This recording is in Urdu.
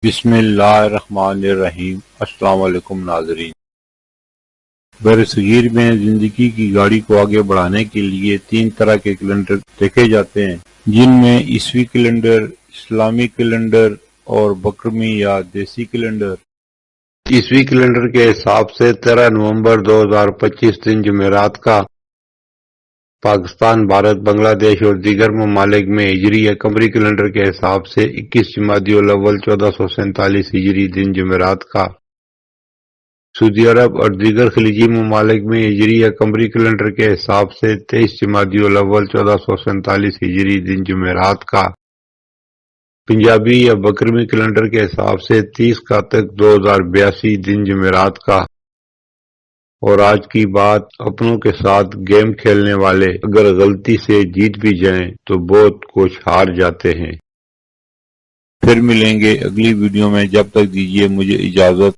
بسم اللہ الرحمن الرحیم۔ السلام علیکم ناظرین۔ برصغیر میں زندگی کی گاڑی کو آگے بڑھانے کے لیے 3 طرح کے کیلنڈر دیکھے جاتے ہیں، جن میں عیسوی کیلنڈر، اسلامی کیلنڈر اور بکرمی یا دیسی کیلنڈر۔ عیسوی کیلنڈر کے حساب سے 13 نومبر 2025 دن جمعرات کا پاکستان، بھارت، بنگلہ دیش اور دیگر ممالک میں ہجری یا قمری کیلنڈر کے حساب سے 21 جمادی الاول 1447 ہجری دن جمعرات کا سعودی عرب اور دیگر خلیجی ممالک میں ہجری یا قمری کیلنڈر کے حساب سے 23 جمادی الاول 1447 ہجری دن جمعرات کا پنجابی یا بکرمی کیلنڈر کے حساب سے 30 کاتک 2082 دن جمعرات کا۔ اور آج کی بات، اپنوں کے ساتھ گیم کھیلنے والے اگر غلطی سے جیت بھی جائیں تو بہت کچھ ہار جاتے ہیں۔ پھر ملیں گے اگلی ویڈیو میں، جب تک دیجیے مجھے اجازت۔